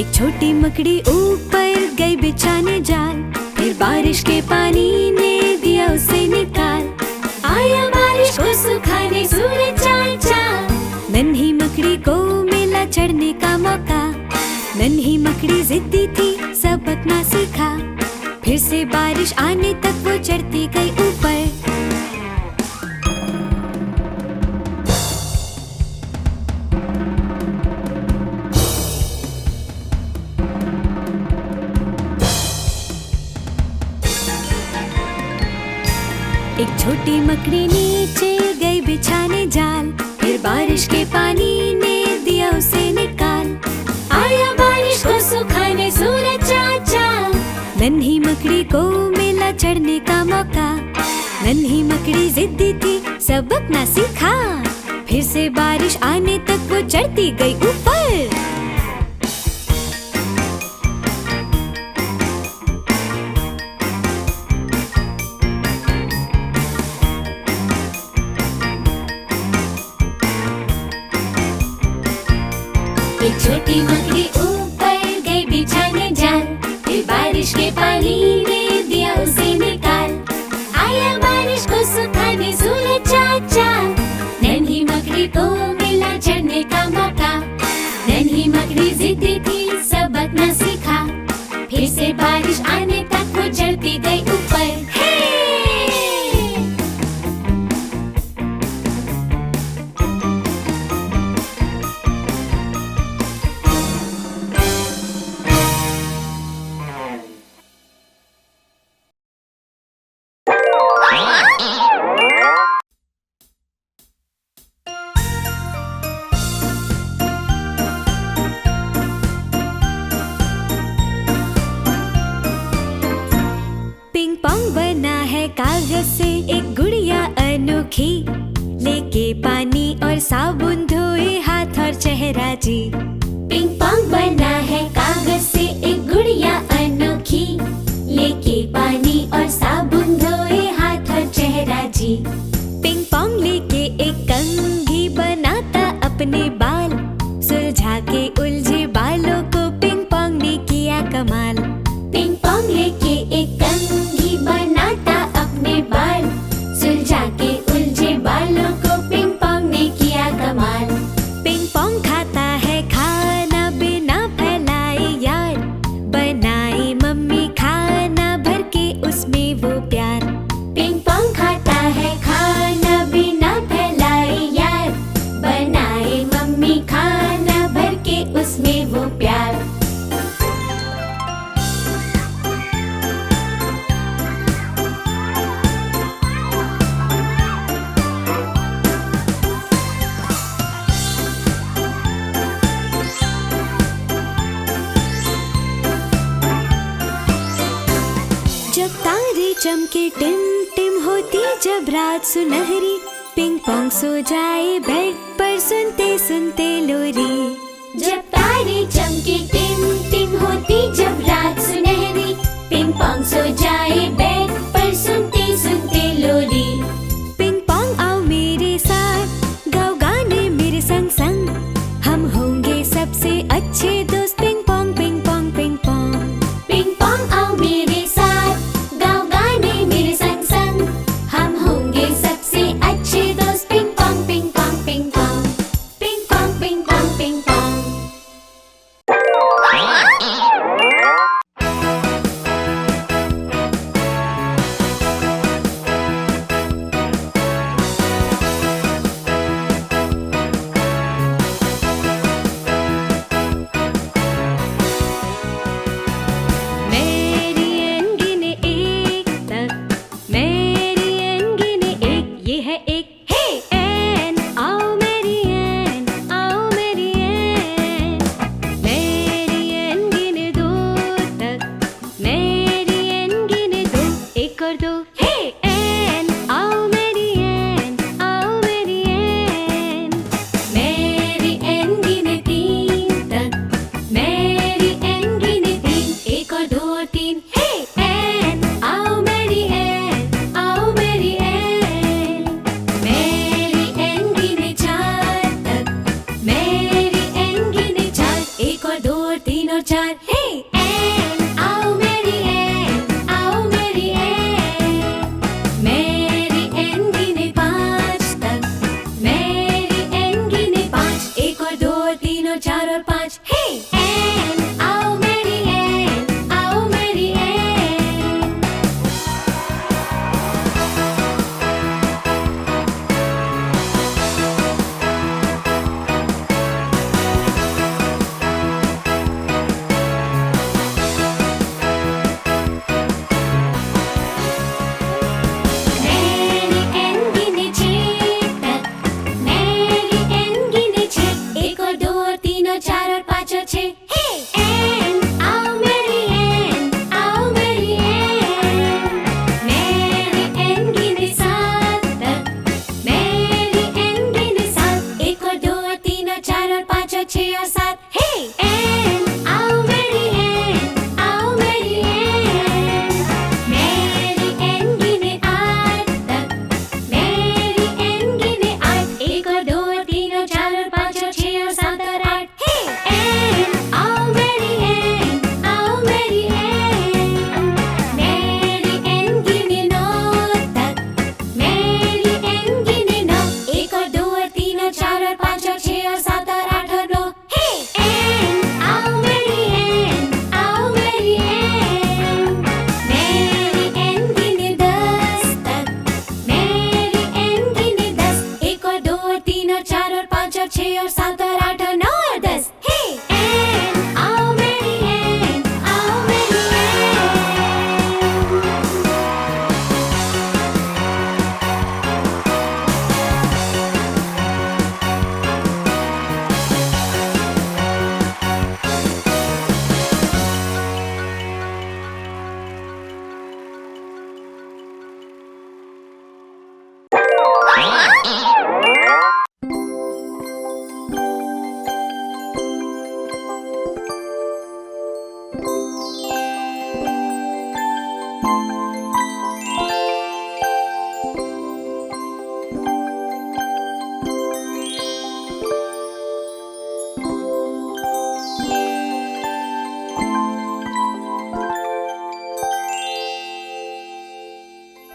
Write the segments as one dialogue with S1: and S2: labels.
S1: एक छोटी मकड़ी ऊपर गई बिछाने जाल, फिर बारिश के पानी ने दिया उसे निकाल। आया बारिश को सुखाने सूरज चाल चाल, नन्ही मकड़ी को मिला चढ़ने का मौका। नन्ही मकड़ी जिद्दी थी, सबक ना सीखा, फिर से बारिश आने तक वो चढ़ती गई ऊपर। एक छोटी मकड़ी नीचे गई बिछाने जाल, फिर बारिश के पानी ने दिया उसे निकाल। आया बारिश को सुखाने सूरज चाल चाल, नन्ही मकड़ी को मिला चढ़ने का मौका। नन्ही मकड़ी जिद्दी थी, सबक ना सीखा, फिर से बारिश आने तक वो चढ़ती गई ऊपर। एक छोटी मकड़ी ऊपर गई बिछाने जाल, फिर बारिश के पानी ने दिया उसे निकाल। आया बारिश को सुखाने सूरज चाल चाल, नन्ही मकड़ी को मिला चढ़ने का मौका। नन्ही मकड़ी जिद्दी थी, सबक न सीखा, फिर से बारिश आने तक वो चढ़ती गई ऊपर। पिंग पोंग बना है कागज से एक गुड़िया अनोखी, लेके पानी और साबुन धोए हाथ और चेहरा जी। पिंग पोंग बना है कागज से एक गुड़िया अनोखी, लेके पानी और साबुन धोए हाथ और चेहरा जी। पिंग पोंग लेके एक कंघी बनाता अपने बाल, सुलझा के उलझे बालों को पिंग पोंग ने किया कमाल। पिंग पोंग लेके एक कंघी बनाता अपने बाल, सुलझा के उलझे बालों को पिंग पोंग ने किया कमाल। पिंग पोंग खाता है खाना बिना फैलाए यार, बनाए मम्मी खाना भर के उसमें वो प्यार। पिंग पोंग खाता है खाना बिना फैलाए यार, बनाए मम्मी खाना भर के उसमें वो प्यार। जब तारे चमके टिम टिम होती जब रात सुनहरी, पिंग पोंग सो जाए बेड पर सुनते सुनते लोरी। जब तारे चमके टिम टिम होती जब रात सुनहरी, पिंग पोंग सो जाए बेड पर सुनते सुनते लोरी। पिंग पोंग आओ मेरे साथ, गाओ गाने मेरे संग संग, हम होंगे सबसे अच्छे दोस्त। Ping pong ping pong ping pong. Ping pong आओ मेरे साथ, गाओ गाने मेरे संग संग, हम होंगे सबसे अच्छे दोस्त। Ping pong ping pong ping pong. Ping pong ping pong ping pong. चार, हे एन आओ मेरी एन, आओ मेरी एन। मेरी एन गिने 5 तक, मेरी एन गिने 5। 1 और 2 और 3 और 4 और 5, हे एन आओ मेरी एन, आओ मेरी एन। मेरी एन गिने 6 तक, मेरी एन गिने 6। 1 और 2 और 3 और 4 और 5 और 6, हे एन आओ मेरी एन, आओ मेरी एन। मेरी एन गिने 7 तक, मेरी एन गिने 7। 1 और 2 और 3 और 4 और 5 और 6 और 7, हे एन आओ मेरी एन, आओ मेरी एन। मेरी एन गिने 8 तक, मेरी एन गिने 8। 1 और 2 और 3 और 4 और 5 और 6 और 7 और 8, हे एन आओ मेरी एन, आओ मेरी एन। मेरी एन गिने 9 तक, मेरी एन गिने 9। 1 और 2 और 3 और 4 और 5 और 6 और 7 और 8 और 9, हे एन आओ मेरी एन, आओ मेरी एन। मेरी एन गिने 10 तक, मेरी एन गिने 10। 1 और 2 और 3 और 4 और 5 और 6 और 7 और 8 और 9 और 10, हे एन आओ मेरी एन, आओ मेरी एन।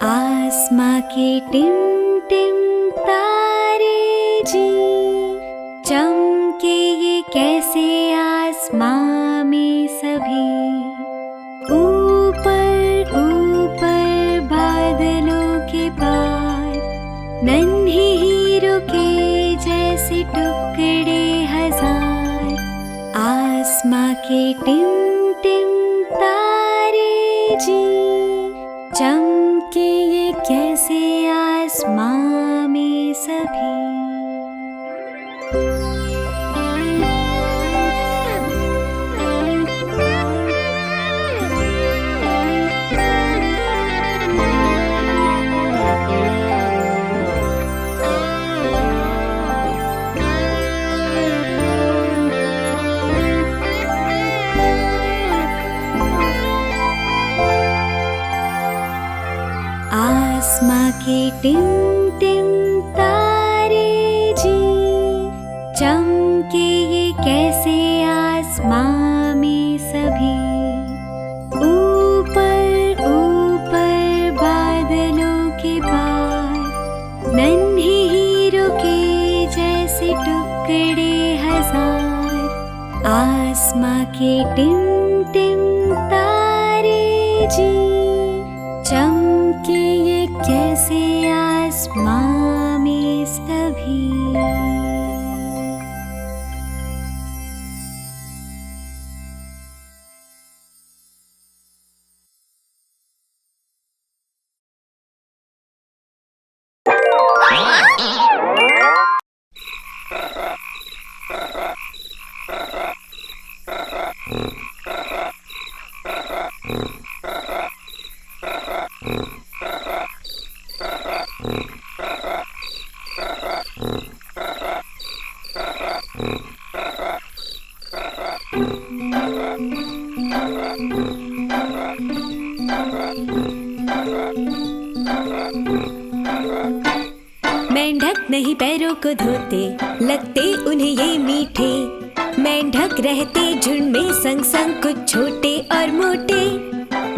S1: आसमां के टिम टिम तारे जी, चमके ये कैसे आसमां में सभी। ऊपर ऊपर बादलों के पार, नन्हे हीरों के जैसे टुकड़े हजार। आसमां के टिम टिम तारे जी, चमके ये कैसे आसमां में सभी। आसमां के टिम टिम तारे जी, चमके ये कैसे आसमां में सभी। ऊपर ऊपर बादलों के पार, नन्हे हीरों के जैसे टुकड़े हजार। आसमां के टिम टिम तारे जी, चमके ये कैसे आसमां में सभी। मेंढक नहीं पैरों को धोते, लगते उन्हें ये मीठे। मेंढक रहते झुंड में संग संग, कुछ छोटे और मोटे।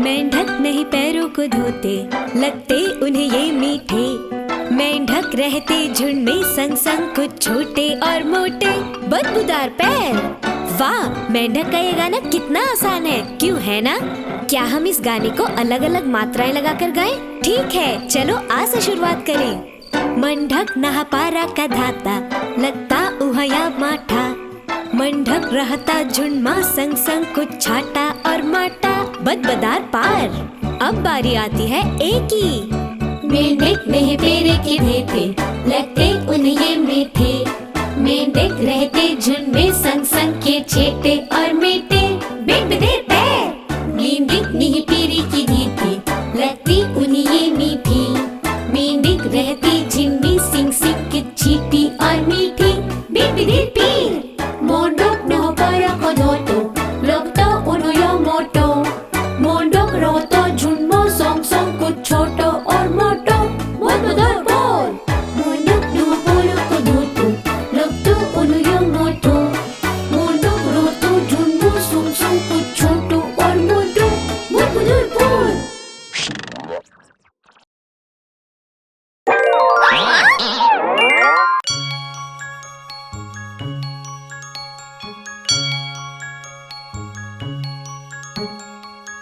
S1: मेंढक नहीं पैरों को धोते, लगते उन्हें ये मीठे। मेंढक रहते झुंड में संग संग, कुछ छोटे और मोटे। बदबूदार पैर। वाह, मेंढक का ये गाना कितना आसान है, क्यों है ना? क्या हम इस गाने को अलग अलग मात्राएं लगाकर गाएं? ठीक है, चलो आज से शुरुआत करें। मेंढक नहा पारा का धाता, लगता उहया माठा। मेंढक रहता झुंड में संग संग, कुछ छाटा और माटा। बदबूदार पार। अब बारी आती है ए की। मेंढक नहीं पेरे के देते, लगते उन्हें ये मीठे। मेंढक रहते झुंड में संग संग, के छेटे और मीठे। बदबूदार पैर। मेंढक नहीं पेरे की देते, लगती उन्हें ये मीठी। मेंढक रहती झुंड में सिंग सिंग, के छीटी और मीठी। बदबूदार पैर। मेंढक नहा पारा का धाता, लगता उन्हें ये मोटो। मेंढक रहता झुंड में संग संग, कुछ छोटा और मोटा। बदबूदार पैर। मेंढक नहा पारा का धाता, लगता उन्हें ये मोटो। मेंढक रहता झुंड में संग संग, कुछ छोटा और मोटा। बदबूदार पैर।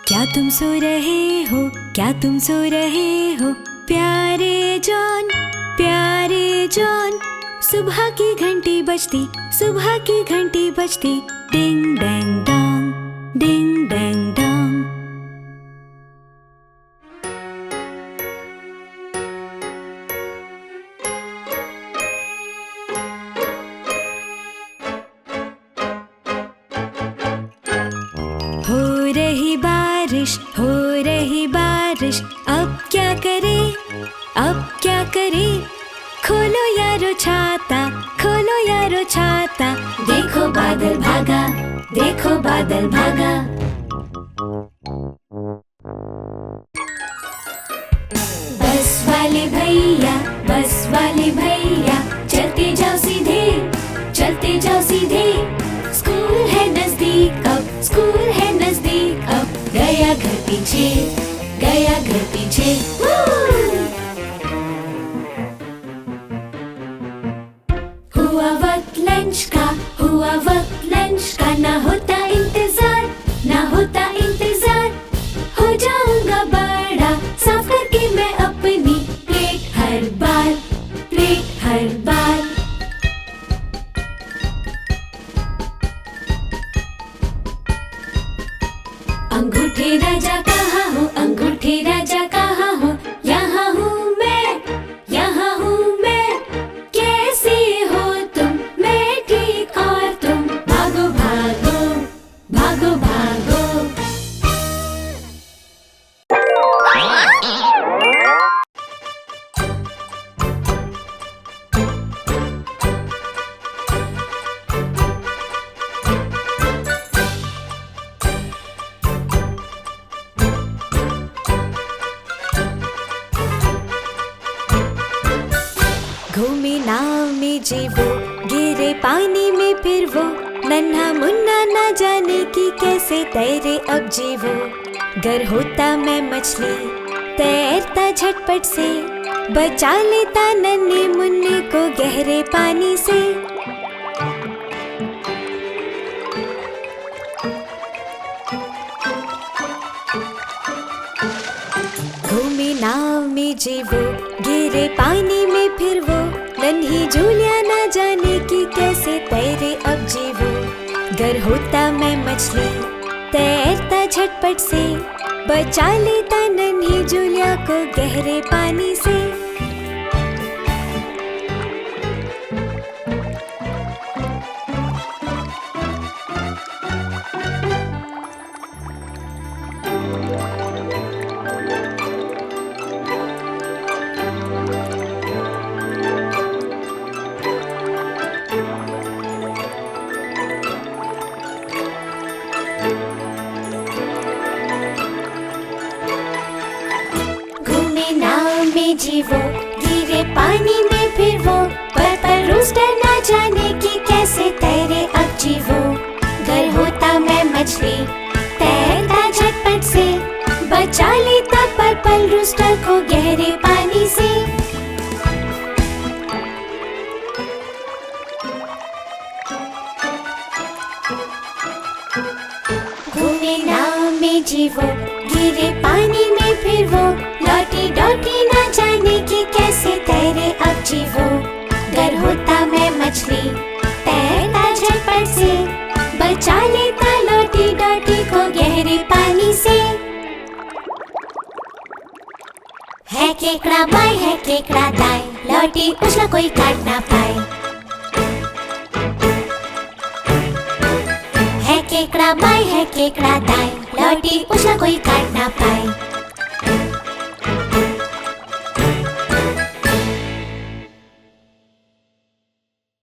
S1: क्या तुम सो रहे हो, क्या तुम सो रहे हो, प्यारे जॉन, प्यारे जॉन। सुबह की घंटी बजती, सुबह की घंटी बजती। डिंग डैंग डोंग, डिंग डैंग डोंग। हो रही बारिश, हो रही बारिश। अब क्या करे, अब क्या करे। खोलो यारो छाता, खोलो यारो छाता। देखो बादल भागा, देखो बादल भागा। बस वाले भैया, बस वाले भैया। चलते जाओ सीधे, चलते जाओ सीधे। स्कूल है नजदीक अब, स्कूल है नजदीक अब। गया घर पीछे, गया घर पीछे। हुआ वक्त लंच का, हुआ वक्त लंच का। ना होता इंतजार, ना होता इंतजार। हो जाऊंगा बड़ा, साफ करके मैं अपनी प्लेट हर बार, प्लेट हर बार। अंगूठे राजा कहाँ हो, अंगूठे राजा कहाँ हो। यहाँ हूँ मैं, यहाँ हूँ मैं। कैसे हो तुम, मैं ठीक और तुम। भागो भागो, भागो भागो। घूमे नाव में जीवो, गिरे पानी में फिर वो। नन्हा मुन्ना ना जाने की कैसे तैरे अब जीवो। गर होता मैं मछली, तैरता झटपट से। बचा लेता नन्हे मुन्ने को गहरे पानी से। घूमे नाव में जीवो, गिरे पानी में फिर वो। नन्ही जूलिया ना जाने की कैसे तैरे अब जीवो। गर होता मैं मछली, तैरता झटपट से। बचा लेता नन्ही जूलिया को गहरे पानी से। में जीवो, गिरे पानी में फिर वो। पर रूस्टर ना जाने की कैसे तैरे अब जीवो। मछली, तैरता झटपट से बचा लेता पर्पल रूस्टर को गहरे पानी से। घूमे नाव में जीवो, गिरे पानी में फिर वो, लौटी डौटी ना जाने की कैसे तैरे अब जीवो। डर होता मैं मछली, तैरता झटपट से बचा लेता लौटी डौटी को गहरे पानी से। है केकड़ा बाएं है केकड़ा दाएं, लौटी उछला कोई काट ना पाए। है केकड़ा बाएं है केकड़ा दाएं, लौटी उछला कोई काट ना पाए।